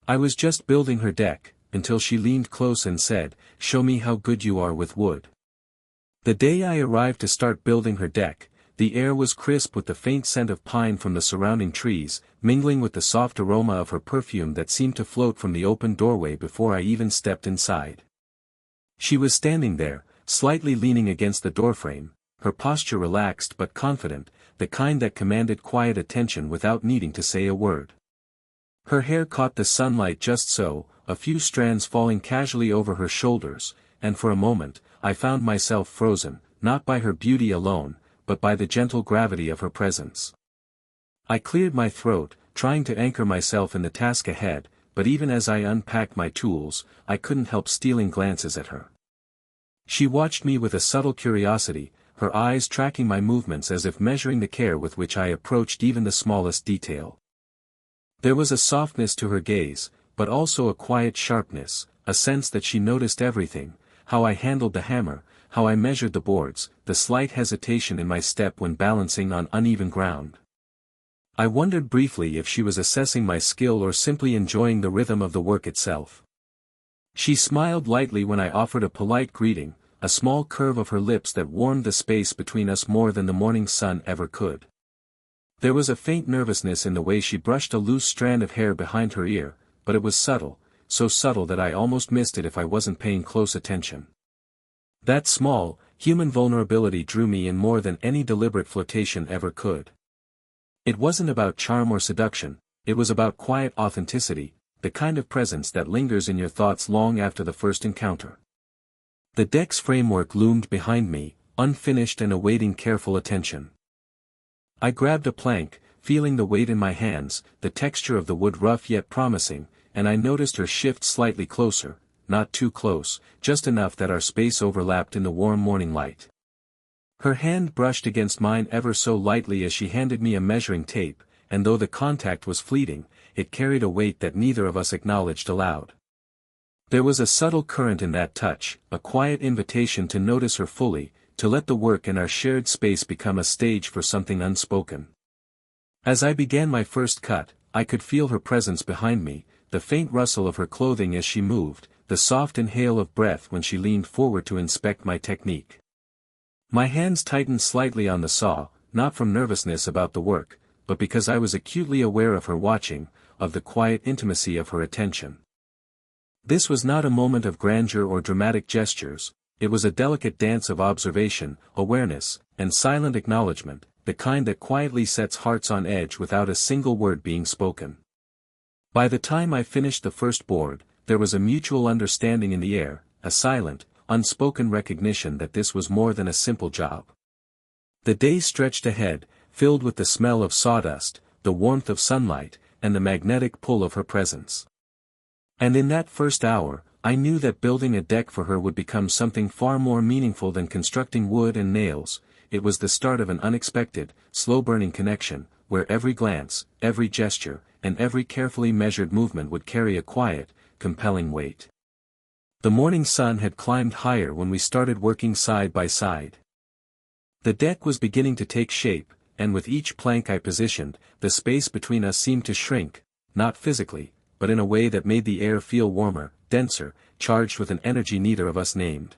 I was just building her deck, until she leaned close and said, "Show me how good you are with wood." The day I arrived to start building her deck, the air was crisp with the faint scent of pine from the surrounding trees, mingling with the soft aroma of her perfume that seemed to float from the open doorway before I even stepped inside. She was standing there, slightly leaning against the doorframe, her posture relaxed but confident, the kind that commanded quiet attention without needing to say a word. Her hair caught the sunlight just so, a few strands falling casually over her shoulders, and for a moment, I found myself frozen, not by her beauty alone, but by the gentle gravity of her presence. I cleared my throat, trying to anchor myself in the task ahead, but even as I unpacked my tools, I couldn't help stealing glances at her. She watched me with a subtle curiosity, her eyes tracking my movements as if measuring the care with which I approached even the smallest detail. There was a softness to her gaze, but also a quiet sharpness, a sense that she noticed everything, how I handled the hammer, how I measured the boards, the slight hesitation in my step when balancing on uneven ground. I wondered briefly if she was assessing my skill or simply enjoying the rhythm of the work itself. She smiled lightly when I offered a polite greeting, a small curve of her lips that warmed the space between us more than the morning sun ever could. There was a faint nervousness in the way she brushed a loose strand of hair behind her ear, but it was subtle, so subtle that I almost missed it if I wasn't paying close attention. That small, human vulnerability drew me in more than any deliberate flirtation ever could. It wasn't about charm or seduction, it was about quiet authenticity, the kind of presence that lingers in your thoughts long after the first encounter. The deck's framework loomed behind me, unfinished and awaiting careful attention. I grabbed a plank, feeling the weight in my hands, the texture of the wood rough yet promising, and I noticed her shift slightly closer, not too close, just enough that our space overlapped in the warm morning light. Her hand brushed against mine ever so lightly as she handed me a measuring tape, and though the contact was fleeting, it carried a weight that neither of us acknowledged aloud. There was a subtle current in that touch, a quiet invitation to notice her fully, to let the work in our shared space become a stage for something unspoken. As I began my first cut, I could feel her presence behind me, the faint rustle of her clothing as she moved, the soft inhale of breath when she leaned forward to inspect my technique. My hands tightened slightly on the saw, not from nervousness about the work, but because I was acutely aware of her watching, of the quiet intimacy of her attention. This was not a moment of grandeur or dramatic gestures, it was a delicate dance of observation, awareness, and silent acknowledgement, the kind that quietly sets hearts on edge without a single word being spoken. By the time I finished the first board, there was a mutual understanding in the air, a silent, unspoken recognition that this was more than a simple job. The day stretched ahead, filled with the smell of sawdust, the warmth of sunlight, and the magnetic pull of her presence. And in that first hour, I knew that building a deck for her would become something far more meaningful than constructing wood and nails. It was the start of an unexpected, slow-burning connection, where every glance, every gesture, and every carefully measured movement would carry a quiet, compelling weight. The morning sun had climbed higher when we started working side by side. The deck was beginning to take shape, and with each plank I positioned, the space between us seemed to shrink, not physically, but in a way that made the air feel warmer, denser, charged with an energy neither of us named.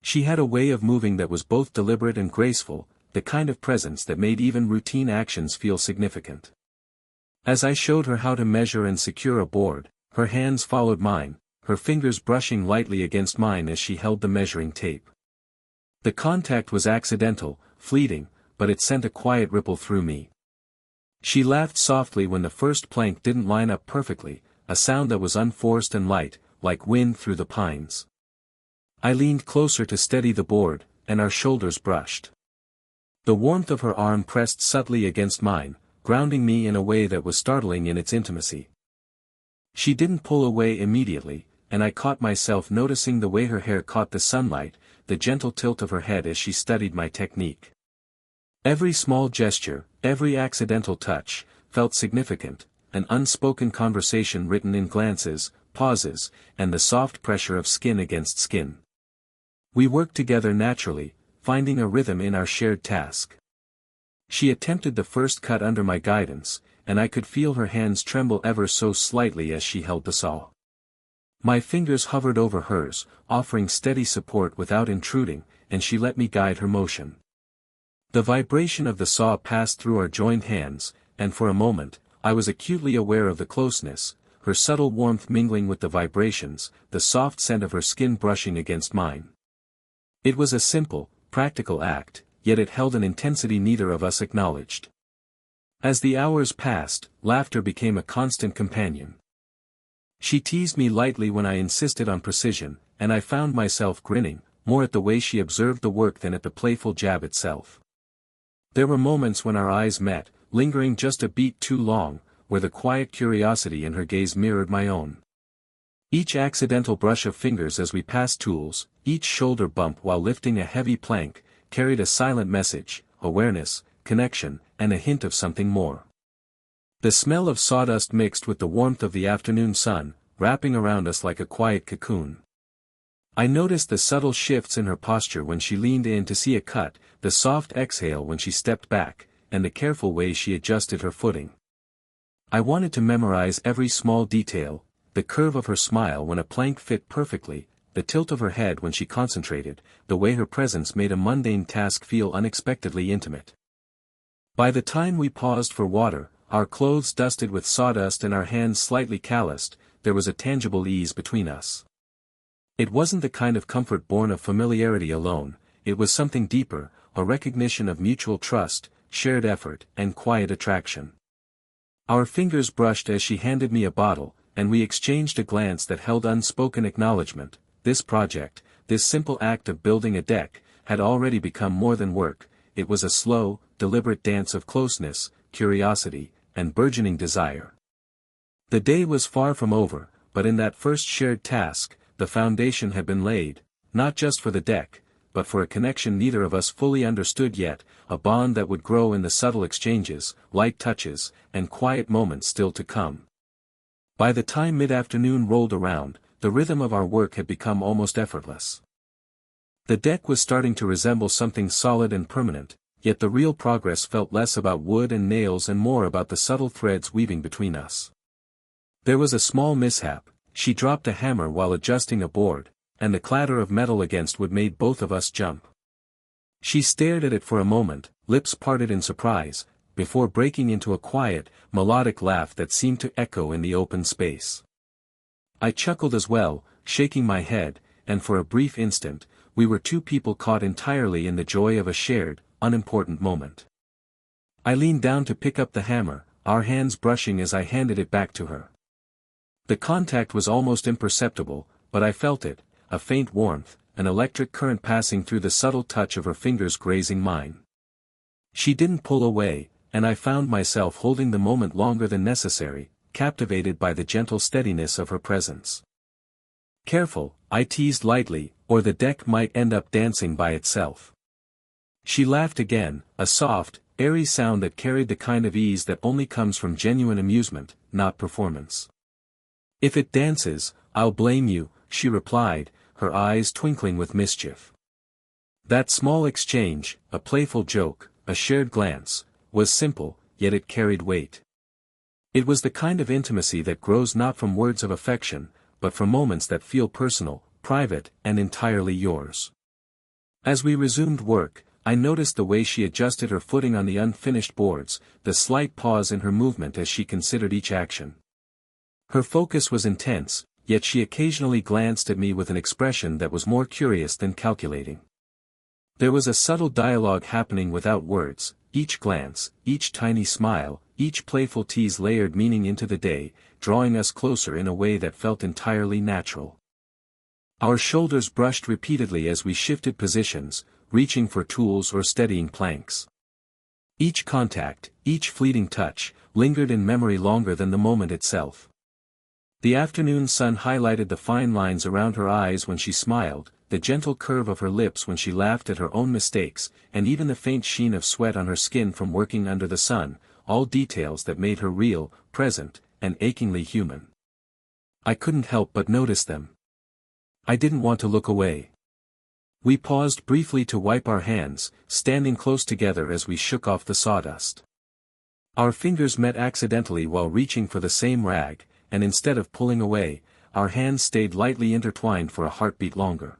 She had a way of moving that was both deliberate and graceful, the kind of presence that made even routine actions feel significant. As I showed her how to measure and secure a board, her hands followed mine, her fingers brushing lightly against mine as she held the measuring tape. The contact was accidental, fleeting, but it sent a quiet ripple through me. She laughed softly when the first plank didn't line up perfectly, a sound that was unforced and light, like wind through the pines. I leaned closer to steady the board, and our shoulders brushed. The warmth of her arm pressed subtly against mine, grounding me in a way that was startling in its intimacy. She didn't pull away immediately, and I caught myself noticing the way her hair caught the sunlight, the gentle tilt of her head as she studied my technique. Every small gesture, every accidental touch, felt significant, an unspoken conversation written in glances, pauses, and the soft pressure of skin against skin. We worked together naturally, finding a rhythm in our shared task. She attempted the first cut under my guidance, and I could feel her hands tremble ever so slightly as she held the saw. My fingers hovered over hers, offering steady support without intruding, and she let me guide her motion. The vibration of the saw passed through our joined hands, and for a moment, I was acutely aware of the closeness, her subtle warmth mingling with the vibrations, the soft scent of her skin brushing against mine. It was a simple, practical act, yet it held an intensity neither of us acknowledged. As the hours passed, laughter became a constant companion. She teased me lightly when I insisted on precision, and I found myself grinning, more at the way she observed the work than at the playful jab itself. There were moments when our eyes met, lingering just a beat too long, where the quiet curiosity in her gaze mirrored my own. Each accidental brush of fingers as we passed tools, each shoulder bump while lifting a heavy plank, carried a silent message, awareness, connection, and a hint of something more. The smell of sawdust mixed with the warmth of the afternoon sun, wrapping around us like a quiet cocoon. I noticed the subtle shifts in her posture when she leaned in to see a cut, the soft exhale when she stepped back, and the careful way she adjusted her footing. I wanted to memorize every small detail, the curve of her smile when a plank fit perfectly, the tilt of her head when she concentrated, the way her presence made a mundane task feel unexpectedly intimate. By the time we paused for water, our clothes dusted with sawdust and our hands slightly calloused, there was a tangible ease between us. It wasn't the kind of comfort born of familiarity alone, it was something deeper, a recognition of mutual trust, shared effort, and quiet attraction. Our fingers brushed as she handed me a bottle, and we exchanged a glance that held unspoken acknowledgement. This project, this simple act of building a deck, had already become more than work, it was a slow, deliberate dance of closeness, curiosity, and burgeoning desire. The day was far from over, but in that first shared task, the foundation had been laid, not just for the deck, but for a connection neither of us fully understood yet, a bond that would grow in the subtle exchanges, light touches, and quiet moments still to come. By the time mid-afternoon rolled around, the rhythm of our work had become almost effortless. The deck was starting to resemble something solid and permanent, yet the real progress felt less about wood and nails and more about the subtle threads weaving between us. There was a small mishap, she dropped a hammer while adjusting a board, and the clatter of metal against wood made both of us jump. She stared at it for a moment, lips parted in surprise, before breaking into a quiet, melodic laugh that seemed to echo in the open space. I chuckled as well, shaking my head, and for a brief instant, we were two people caught entirely in the joy of a shared, unimportant moment. I leaned down to pick up the hammer, our hands brushing as I handed it back to her. The contact was almost imperceptible, but I felt it, a faint warmth, an electric current passing through the subtle touch of her fingers grazing mine. She didn't pull away, and I found myself holding the moment longer than necessary, captivated by the gentle steadiness of her presence. Careful, I teased lightly, or the deck might end up dancing by itself. She laughed again, a soft, airy sound that carried the kind of ease that only comes from genuine amusement, not performance. "If it dances, I'll blame you," she replied, her eyes twinkling with mischief. That small exchange, a playful joke, a shared glance, was simple, yet it carried weight. It was the kind of intimacy that grows not from words of affection, but from moments that feel personal, private, and entirely yours. As we resumed work, I noticed the way she adjusted her footing on the unfinished boards, the slight pause in her movement as she considered each action. Her focus was intense, yet she occasionally glanced at me with an expression that was more curious than calculating. There was a subtle dialogue happening without words, each glance, each tiny smile, each playful tease layered meaning into the day, drawing us closer in a way that felt entirely natural. Our shoulders brushed repeatedly as we shifted positions, reaching for tools or steadying planks. Each contact, each fleeting touch, lingered in memory longer than the moment itself. The afternoon sun highlighted the fine lines around her eyes when she smiled, the gentle curve of her lips when she laughed at her own mistakes, and even the faint sheen of sweat on her skin from working under the sun, all details that made her real, present, and achingly human. I couldn't help but notice them. I didn't want to look away. We paused briefly to wipe our hands, standing close together as we shook off the sawdust. Our fingers met accidentally while reaching for the same rag, and instead of pulling away, our hands stayed lightly intertwined for a heartbeat longer.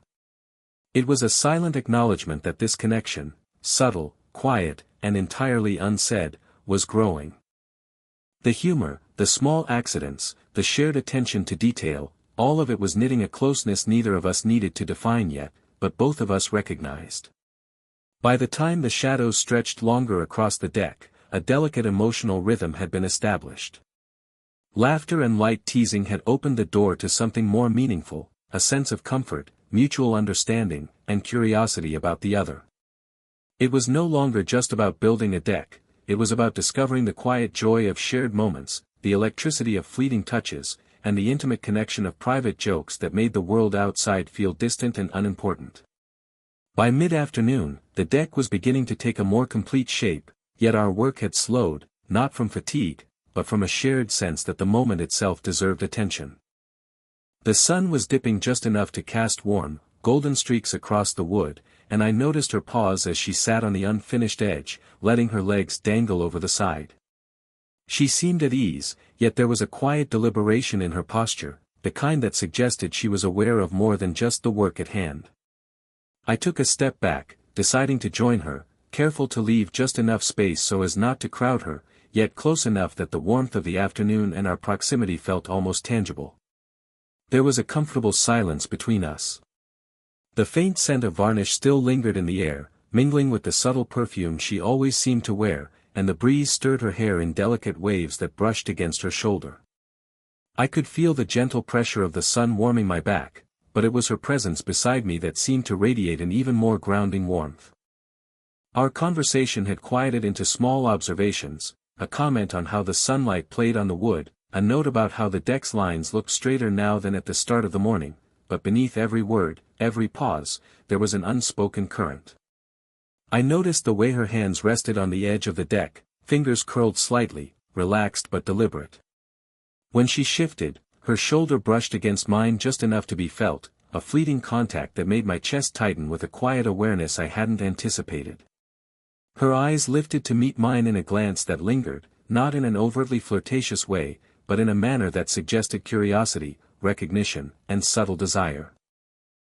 It was a silent acknowledgement that this connection, subtle, quiet, and entirely unsaid, was growing. The humor, the small accidents, the shared attention to detail, all of it was knitting a closeness neither of us needed to define yet, but both of us recognized. By the time the shadows stretched longer across the deck, a delicate emotional rhythm had been established. Laughter and light teasing had opened the door to something more meaningful, a sense of comfort, mutual understanding, and curiosity about the other. It was no longer just about building a deck, it was about discovering the quiet joy of shared moments, the electricity of fleeting touches, and the intimate connection of private jokes that made the world outside feel distant and unimportant. By mid-afternoon, the deck was beginning to take a more complete shape, yet our work had slowed, not from fatigue, but from a shared sense that the moment itself deserved attention. The sun was dipping just enough to cast warm, golden streaks across the wood, and I noticed her pause as she sat on the unfinished edge, letting her legs dangle over the side. She seemed at ease, yet there was a quiet deliberation in her posture, the kind that suggested she was aware of more than just the work at hand. I took a step back, deciding to join her, careful to leave just enough space so as not to crowd her, yet close enough that the warmth of the afternoon and our proximity felt almost tangible. There was a comfortable silence between us. The faint scent of varnish still lingered in the air, mingling with the subtle perfume she always seemed to wear, and the breeze stirred her hair in delicate waves that brushed against her shoulder. I could feel the gentle pressure of the sun warming my back, but it was her presence beside me that seemed to radiate an even more grounding warmth. Our conversation had quieted into small observations, a comment on how the sunlight played on the wood, a note about how the deck's lines looked straighter now than at the start of the morning, but beneath every word, every pause, there was an unspoken current. I noticed the way her hands rested on the edge of the deck, fingers curled slightly, relaxed but deliberate. When she shifted, her shoulder brushed against mine just enough to be felt, a fleeting contact that made my chest tighten with a quiet awareness I hadn't anticipated. Her eyes lifted to meet mine in a glance that lingered, not in an overtly flirtatious way, but in a manner that suggested curiosity, recognition, and subtle desire.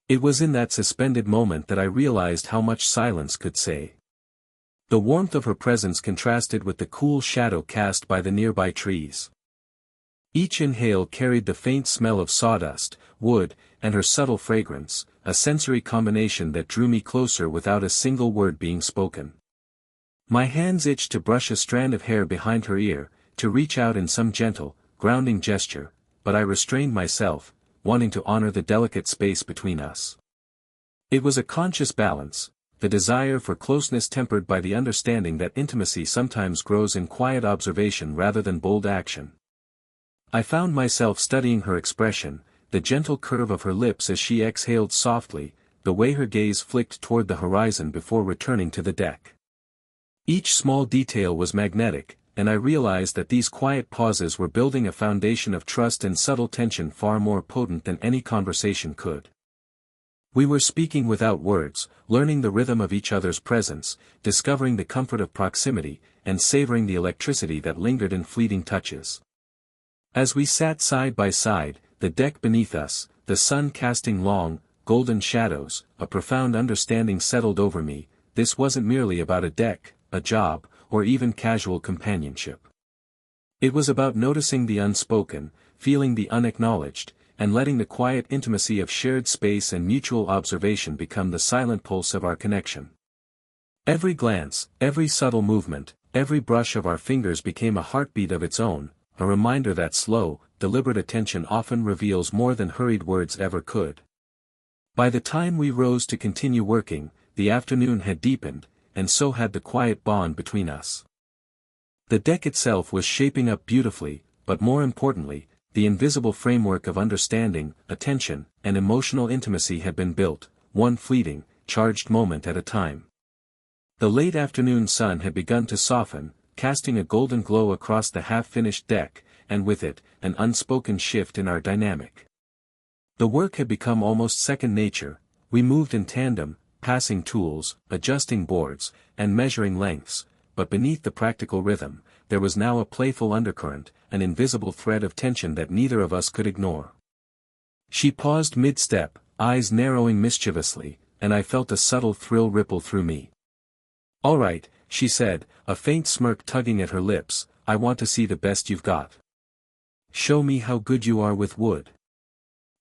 It was in that suspended moment that I realized how much silence could say. The warmth of her presence contrasted with the cool shadow cast by the nearby trees. Each inhale carried the faint smell of sawdust, wood, and her subtle fragrance, a sensory combination that drew me closer without a single word being spoken. My hands itched to brush a strand of hair behind her ear, to reach out in some gentle, grounding gesture, but I restrained myself, wanting to honor the delicate space between us. It was a conscious balance, the desire for closeness tempered by the understanding that intimacy sometimes grows in quiet observation rather than bold action. I found myself studying her expression, the gentle curve of her lips as she exhaled softly, the way her gaze flicked toward the horizon before returning to the deck. Each small detail was magnetic, and I realized that these quiet pauses were building a foundation of trust and subtle tension far more potent than any conversation could. We were speaking without words, learning the rhythm of each other's presence, discovering the comfort of proximity, and savoring the electricity that lingered in fleeting touches. As we sat side by side, the deck beneath us, the sun casting long, golden shadows, a profound understanding settled over me. This wasn't merely about a deck, a job, or even casual companionship. It was about noticing the unspoken, feeling the unacknowledged, and letting the quiet intimacy of shared space and mutual observation become the silent pulse of our connection. Every glance, every subtle movement, every brush of our fingers became a heartbeat of its own, a reminder that slow, deliberate attention often reveals more than hurried words ever could. By the time we rose to continue working, the afternoon had deepened, and so had the quiet bond between us. The deck itself was shaping up beautifully, but more importantly, the invisible framework of understanding, attention, and emotional intimacy had been built, one fleeting, charged moment at a time. The late afternoon sun had begun to soften, casting a golden glow across the half-finished deck, and with it, an unspoken shift in our dynamic. The work had become almost second nature. We moved in tandem, passing tools, adjusting boards, and measuring lengths, but beneath the practical rhythm, there was now a playful undercurrent, an invisible thread of tension that neither of us could ignore. She paused mid-step, eyes narrowing mischievously, and I felt a subtle thrill ripple through me. "All right," she said, a faint smirk tugging at her lips, "I want to see the best you've got. Show me how good you are with wood."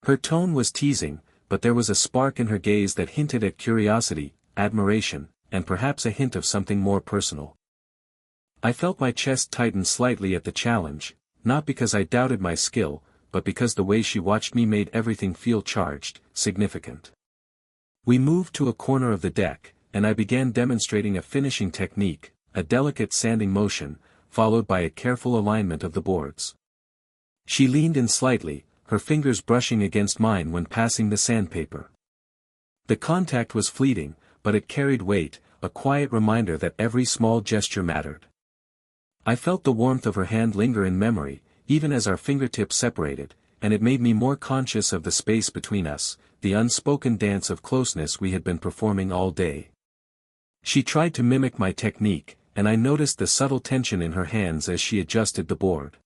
Her tone was teasing, but there was a spark in her gaze that hinted at curiosity, admiration, and perhaps a hint of something more personal. I felt my chest tighten slightly at the challenge, not because I doubted my skill, but because the way she watched me made everything feel charged, significant. We moved to a corner of the deck, and I began demonstrating a finishing technique, a delicate sanding motion, followed by a careful alignment of the boards. She leaned in slightly, her fingers brushing against mine when passing the sandpaper. The contact was fleeting, but it carried weight, a quiet reminder that every small gesture mattered. I felt the warmth of her hand linger in memory, even as our fingertips separated, and it made me more conscious of the space between us, the unspoken dance of closeness we had been performing all day. She tried to mimic my technique, and I noticed the subtle tension in her hands as she adjusted the board.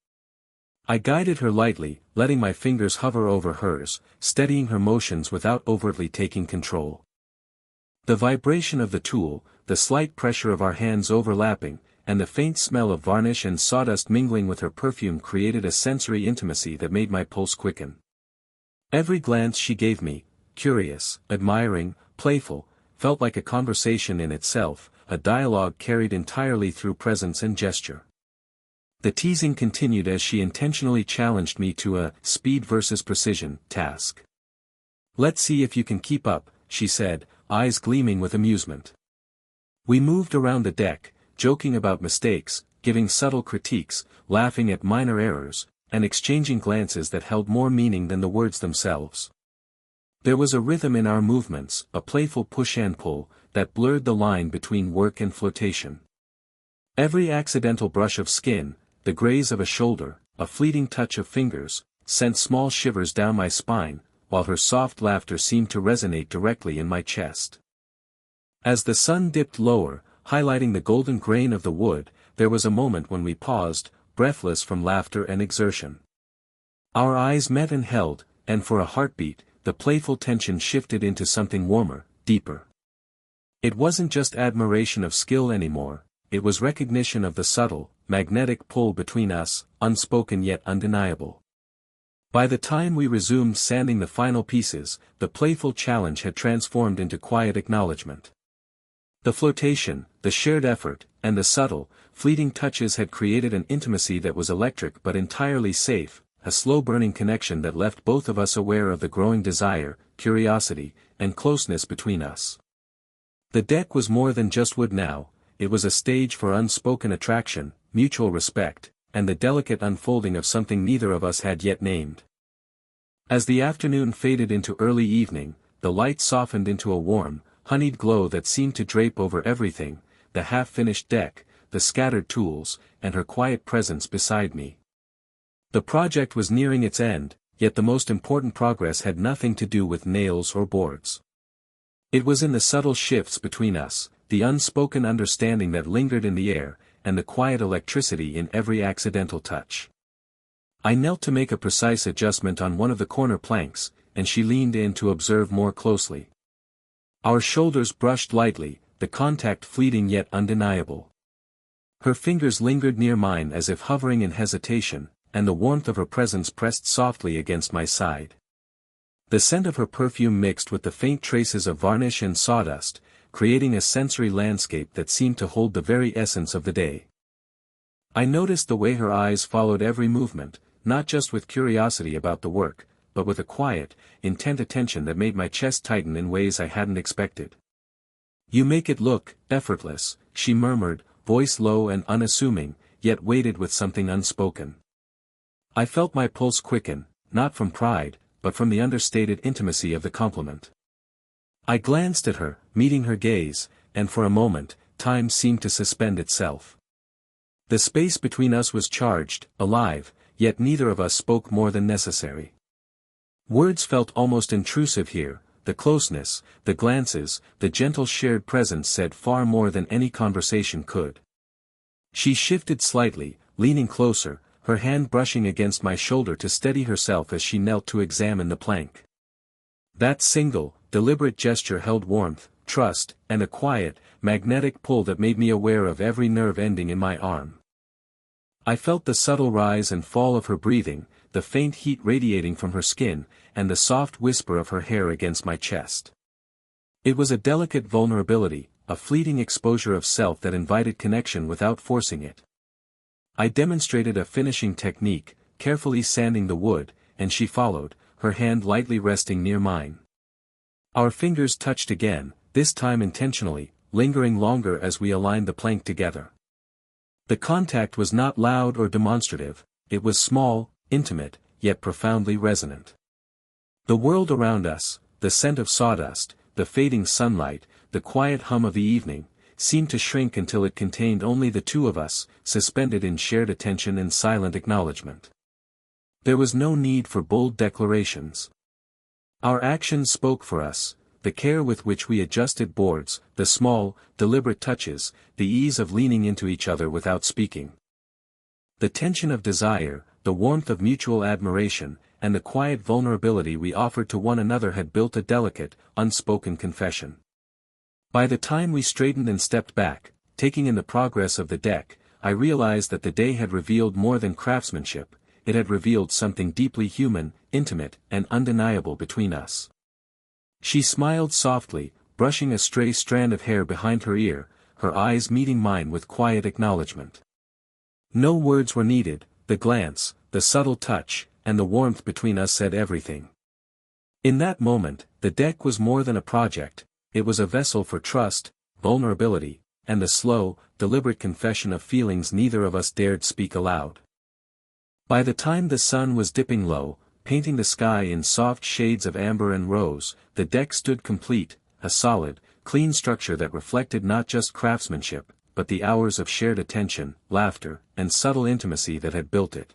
I guided her lightly, letting my fingers hover over hers, steadying her motions without overtly taking control. The vibration of the tool, the slight pressure of our hands overlapping, and the faint smell of varnish and sawdust mingling with her perfume created a sensory intimacy that made my pulse quicken. Every glance she gave me, curious, admiring, playful, felt like a conversation in itself, a dialogue carried entirely through presence and gesture. The teasing continued as she intentionally challenged me to a speed versus precision task. "Let's see if you can keep up," she said, eyes gleaming with amusement. We moved around the deck, joking about mistakes, giving subtle critiques, laughing at minor errors, and exchanging glances that held more meaning than the words themselves. There was a rhythm in our movements, a playful push and pull, that blurred the line between work and flotation. Every accidental brush of skin, the graze of a shoulder, a fleeting touch of fingers, sent small shivers down my spine, while her soft laughter seemed to resonate directly in my chest. As the sun dipped lower, highlighting the golden grain of the wood, there was a moment when we paused, breathless from laughter and exertion. Our eyes met and held, and for a heartbeat, the playful tension shifted into something warmer, deeper. It wasn't just admiration of skill anymore, it was recognition of the subtle, magnetic pull between us, unspoken yet undeniable. By the time we resumed sanding the final pieces, the playful challenge had transformed into quiet acknowledgement. The flotation, the shared effort, and the subtle, fleeting touches had created an intimacy that was electric but entirely safe, a slow-burning connection that left both of us aware of the growing desire, curiosity, and closeness between us. The deck was more than just wood now, it was a stage for unspoken attraction, mutual respect, and the delicate unfolding of something neither of us had yet named. As the afternoon faded into early evening, the light softened into a warm, honeyed glow that seemed to drape over everything, the half-finished deck, the scattered tools, and her quiet presence beside me. The project was nearing its end, yet the most important progress had nothing to do with nails or boards. It was in the subtle shifts between us, the unspoken understanding that lingered in the air, and the quiet electricity in every accidental touch. I knelt to make a precise adjustment on one of the corner planks, and she leaned in to observe more closely. Our shoulders brushed lightly, the contact fleeting yet undeniable. Her fingers lingered near mine as if hovering in hesitation, and the warmth of her presence pressed softly against my side. The scent of her perfume mixed with the faint traces of varnish and sawdust, creating a sensory landscape that seemed to hold the very essence of the day. I noticed the way her eyes followed every movement, not just with curiosity about the work, but with a quiet, intent attention that made my chest tighten in ways I hadn't expected. "You make it look effortless," she murmured, voice low and unassuming, yet weighted with something unspoken. I felt my pulse quicken, not from pride, but from the understated intimacy of the compliment. I glanced at her, meeting her gaze, and for a moment, time seemed to suspend itself. The space between us was charged, alive, yet neither of us spoke more than necessary. Words felt almost intrusive here, the closeness, the glances, the gentle shared presence said far more than any conversation could. She shifted slightly, leaning closer, her hand brushing against my shoulder to steady herself as she knelt to examine the plank. That single, deliberate gesture held warmth, trust, and a quiet, magnetic pull that made me aware of every nerve ending in my arm. I felt the subtle rise and fall of her breathing, the faint heat radiating from her skin, and the soft whisper of her hair against my chest. It was a delicate vulnerability, a fleeting exposure of self that invited connection without forcing it. I demonstrated a finishing technique, carefully sanding the wood, and she followed, her hand lightly resting near mine. Our fingers touched again, this time intentionally, lingering longer as we aligned the plank together. The contact was not loud or demonstrative, it was small, intimate, yet profoundly resonant. The world around us, the scent of sawdust, the fading sunlight, the quiet hum of the evening, seemed to shrink until it contained only the two of us, suspended in shared attention and silent acknowledgement. There was no need for bold declarations. Our actions spoke for us, the care with which we adjusted boards, the small, deliberate touches, the ease of leaning into each other without speaking. The tension of desire, the warmth of mutual admiration, and the quiet vulnerability we offered to one another had built a delicate, unspoken confession. By the time we straightened and stepped back, taking in the progress of the deck, I realized that the day had revealed more than craftsmanship, it had revealed something deeply human, intimate, and undeniable between us. She smiled softly, brushing a stray strand of hair behind her ear, her eyes meeting mine with quiet acknowledgement. No words were needed, the glance, the subtle touch, and the warmth between us said everything. In that moment, the deck was more than a project, it was a vessel for trust, vulnerability, and the slow, deliberate confession of feelings neither of us dared speak aloud. By the time the sun was dipping low, painting the sky in soft shades of amber and rose, the deck stood complete, a solid, clean structure that reflected not just craftsmanship, but the hours of shared attention, laughter, and subtle intimacy that had built it.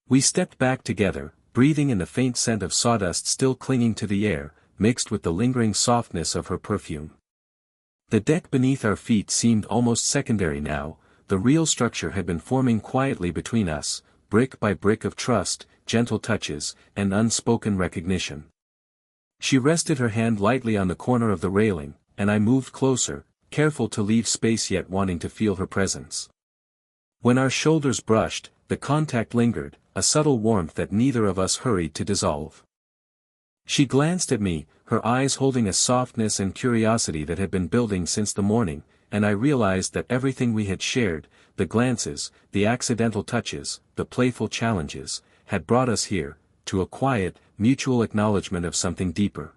We stepped back together, breathing in the faint scent of sawdust still clinging to the air, mixed with the lingering softness of her perfume. The deck beneath our feet seemed almost secondary now, the real structure had been forming quietly between us, brick by brick of trust, gentle touches, and unspoken recognition. She rested her hand lightly on the corner of the railing, and I moved closer, careful to leave space yet wanting to feel her presence. When our shoulders brushed, the contact lingered, a subtle warmth that neither of us hurried to dissolve. She glanced at me, her eyes holding a softness and curiosity that had been building since the morning, and I realized that everything we had shared, the glances, the accidental touches, the playful challenges, had brought us here, to a quiet, mutual acknowledgement of something deeper.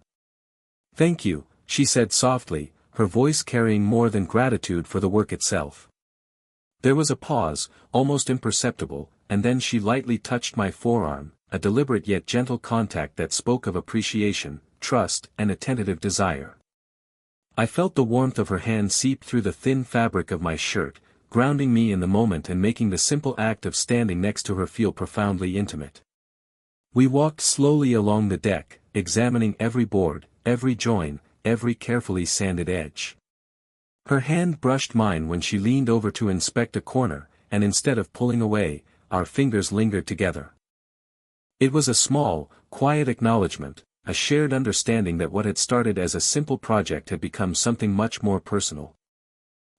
"Thank you," she said softly, her voice carrying more than gratitude for the work itself. There was a pause, almost imperceptible, and then she lightly touched my forearm, a deliberate yet gentle contact that spoke of appreciation, trust, and a tentative desire. I felt the warmth of her hand seep through the thin fabric of my shirt, grounding me in the moment and making the simple act of standing next to her feel profoundly intimate. We walked slowly along the deck, examining every board, every join, every carefully sanded edge. Her hand brushed mine when she leaned over to inspect a corner, and instead of pulling away, our fingers lingered together. It was a small, quiet acknowledgement, a shared understanding that what had started as a simple project had become something much more personal.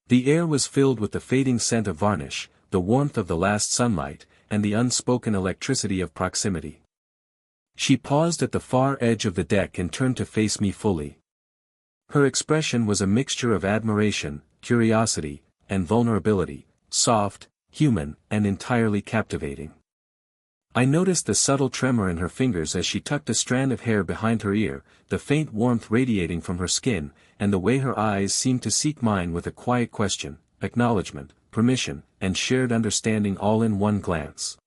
The air was filled with the fading scent of varnish, the warmth of the last sunlight, and the unspoken electricity of proximity. She paused at the far edge of the deck and turned to face me fully. Her expression was a mixture of admiration, curiosity, and vulnerability, soft, human, and entirely captivating. I noticed the subtle tremor in her fingers as she tucked a strand of hair behind her ear, the faint warmth radiating from her skin, and the way her eyes seemed to seek mine with a quiet question, acknowledgement, permission, and shared understanding all in one glance.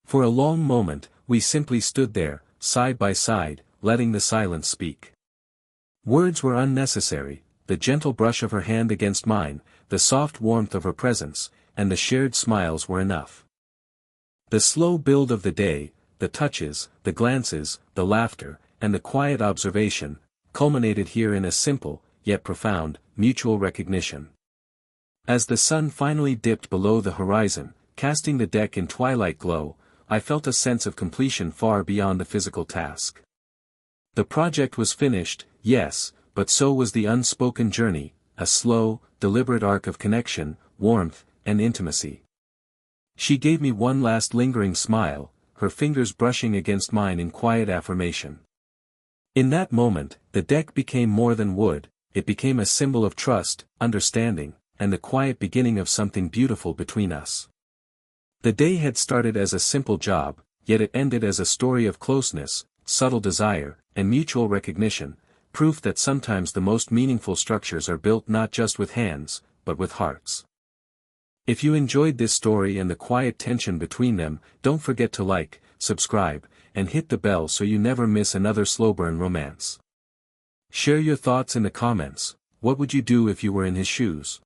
For a long moment, we simply stood there, side by side, letting the silence speak. Words were unnecessary, the gentle brush of her hand against mine, the soft warmth of her presence, and the shared smiles were enough. The slow build of the day, the touches, the glances, the laughter, and the quiet observation, culminated here in a simple, yet profound, mutual recognition. As the sun finally dipped below the horizon, casting the deck in twilight glow, I felt a sense of completion far beyond the physical task. The project was finished, yes, but so was the unspoken journey, a slow, deliberate arc of connection, warmth, and intimacy. She gave me one last lingering smile, her fingers brushing against mine in quiet affirmation. In that moment, the deck became more than wood, it became a symbol of trust, understanding, and the quiet beginning of something beautiful between us. The day had started as a simple job, yet it ended as a story of closeness, subtle desire, and mutual recognition, proof that sometimes the most meaningful structures are built not just with hands, but with hearts. If you enjoyed this story and the quiet tension between them, don't forget to like, subscribe, and hit the bell so you never miss another slow burn romance. Share your thoughts in the comments. What would you do if you were in his shoes?